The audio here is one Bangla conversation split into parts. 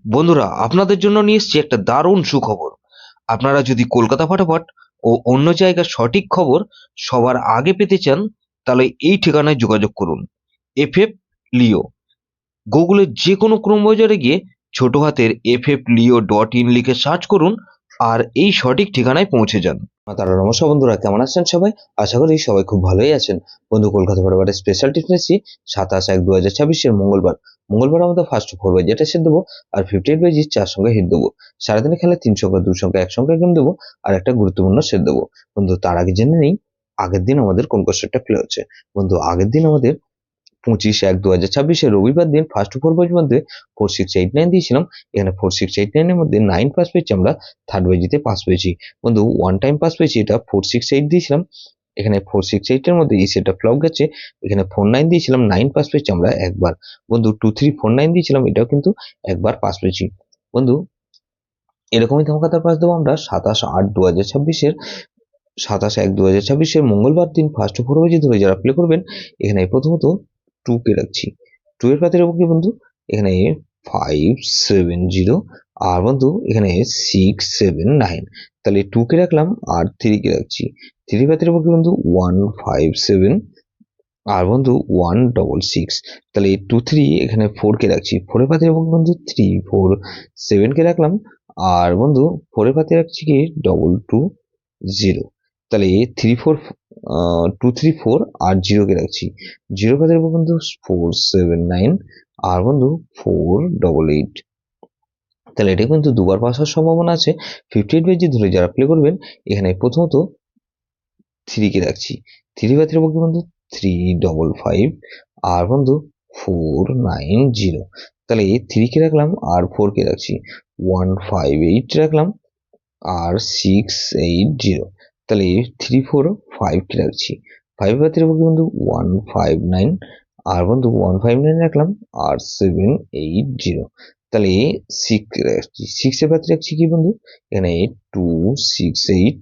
বন্ধুরা, আপনাদের জন্য নিয়ে এসেছি একটা দারুণ সুখবর। আপনারা যদি কলকাতা ফাটাফাট ও অন্য জায়গার সঠিক খবর সবার আগে পেতে চান, তাহলে এই ঠিকানায় যোগাযোগ করুন। এফএফ লিও। গুগলের যে কোনো ক্রোম ব্রাউজারে গিয়ে ছোট হাতের ffleo.in লিখে সার্চ করুন আর এই সঠিক ঠিকানায় পৌঁছে যান। তারা নমস্কার বন্ধুরা, কেমন আছেন সবাই? আশা করি সবাই খুব ভালোই আছেন। বন্ধু, কলকাতা ফাটাফাটের স্পেশাল টিপস নিচ্ছি 27/1/2026 মঙ্গলবার আমাদের ফার্স্ট 4 বাই যেটা সেট দেবো, আর 58 বাই 4 সংখ্যা হিট দেবো। সারাদিনে খেলা 3 সংখ্যা 2 সংখ্যা 1 সংখ্যা গেম দেবো, আর একটা গুরুত্বপূর্ণ সেট দেবো। বন্ধু, তার আগে জেনে নেই আগের দিন আমাদের কোন কোশ্চেনটা প্লে হচ্ছে। বন্ধু, আগের দিন আমাদের 25/1/2026 রবিবার দিন ফার্স্ট 4 বইয়ের মধ্যে 4689 দিয়েছিলাম। এখানে 4689 এর মধ্যে 9 পাস পেয়েছি আমরা, থার্ড বাইজিতে পাস পেয়েছি। বন্ধু, ওয়ান টাইম পাস পেয়েছি, এটা 468 দিয়েছিলাম। এখানে 468 এর মধ্যে সেটা ফ্লপ গেছে। এখানে 49 দিয়েছিলাম, 9 পাস পেয়েছি আমরা একবার। বন্ধু, 2349 দিয়েছিলাম, এটাও কিন্তু একবার পাস পেয়েছি। বন্ধু, এরকমই ধামাকাদার পাস দেবো আমরা 27/8/2026 27/1/2026 মঙ্গলবার দিন ফার্স্ট 4 বাজি ধরে যারা প্লে করবেন। এখানে প্রথমত 2 কে রাখছি। 2 এর পাতে রাখবো কি বন্ধু? এখানে 570, আর বন্ধু এখানে 679। তাহলে 2 কে রাখলাম আর 3 কে রাখছি। 3 পাতে রাখবো কি বন্ধু? 157, আর বন্ধু 166। তাহলে 2 3 এখানে 4 কে রাখছি। 4 এর পাতে রাখবো কি বন্ধু? 3 4 7 কে রাখলাম, আর বন্ধু 4 এর পাতে রাখছি কি 220। তাহলে 2 3 4 আর 0 কে রাখছি। 0 পাতে রাখবো বন্ধু 479, আর বন্ধু 488। তাহলে এটা কিন্তু দুবার পাস হওয়ার সম্ভাবনা আছে। 58 বেজি ধরে যারা প্লে করবেন, এখানে প্রথমত 3 কে রাখছি। 3 পাতে রাখবো কি বন্ধু? 355, আর বন্ধু 490। তাহলে 3 কে রাখলাম আর 4 কে রাখছি। 158 রাখলাম আর 680। তাহলে 345 কে রাখছি। 5 পাতে রাখবো কি বন্ধু? 159, আর বন্ধু 159 রাখলাম আর 780। তাহলে 6 রাখছি। 6 এর পাতে রাখছি কি বন্ধু? এখানে 268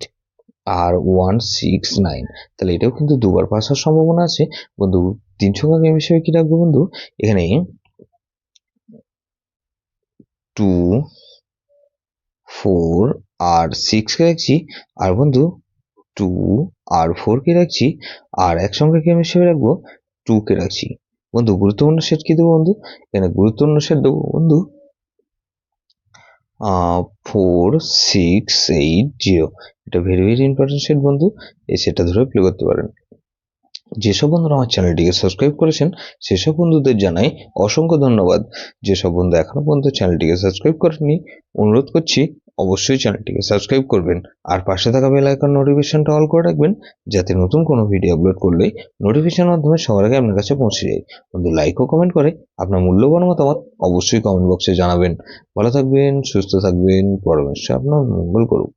আর 169। তাহলে এটাও কিন্তু দুবার পাস হওয়ার সম্ভাবনা আছে। বন্ধু, 3 সংখ্যা গেম হিসেবে কি রাখবো বন্ধু? এখানে 2 4 আর 6 কে রাখছি, আর বন্ধু 2 আর 4 কে রাখছি, আর এক সংখ্যা গেম হিসেবে রাখবো 2 কে রাখছি। বন্ধু, গুরুত্বপূর্ণ সেট কি দেবো বন্ধু? এখানে গুরুত্বপূর্ণ সেট দেবো বন্ধু 4680। এটা ভেরি ভেরি ইম্পর্টেন্ট সেট বন্ধু, এই সেটটা ধরে প্লে করতে পারেন। যেসব বন্ধুরা আমার চ্যানেলটিকে সাবস্ক্রাইব করেছেন সেসব বন্ধুদের জানাই অসংখ্য ধন্যবাদ। যেসব বন্ধু এখনো পর্যন্ত চ্যানেলটিকে সাবস্ক্রাইব করেননি, অনুরোধ করছি অবশ্যই চ্যানেলটিকে সাবস্ক্রাইব করবেন, আর পাশে থাকা বেল আইকন নোটিফিকেশনটা অল করে রাখবেন, যাতে নতুন কোনো ভিডিও আপলোড করলে নোটিফিকেশনের মাধ্যমে সবার আগে আপনার কাছে পৌঁছে যায়। বন্ধু, লাইক ও কমেন্ট করে আপনার মূল্যবান মতামত অবশ্যই কমেন্ট বক্সে জানাবেন। ভালো থাকবেন, সুস্থ থাকবেন, পরমেশ্বর আপনার মঙ্গল করুক।